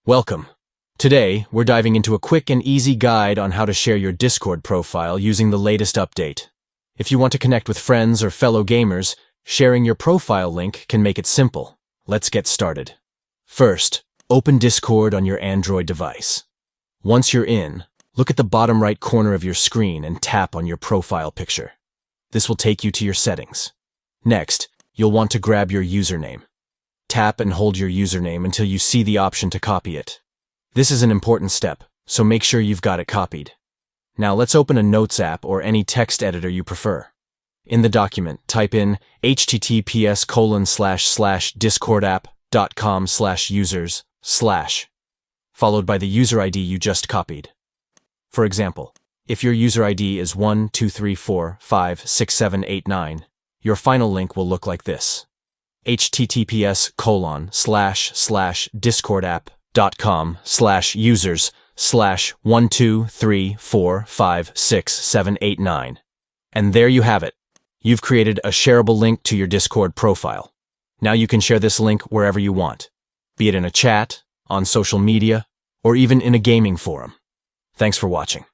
Welcome. Today, we're diving into a quick and easy guide on how to share your Discord profile using the latest update. If you want to connect with friends or fellow gamers, sharing your profile link can make it simple. Let's get started. First, open Discord on your Android device. Once you're in, look at the bottom right corner of your screen and tap on your profile picture. This will take you to your settings. Next, you'll want to grab your username. Tap and hold your username until you see the option to copy it. This is an important step, so make sure you've got it copied. Now let's open a Notes app or any text editor you prefer. In the document, type in https://discordapp.com/users/ followed by the user ID you just copied. For example, if your user ID is 123456789, your final link will look like this: https://discordapp.com/users/123456789. And there you have it. You've created a shareable link to your Discord profile. Now you can share this link wherever you want, be it in a chat, on social media, or even in a gaming forum. Thanks for watching.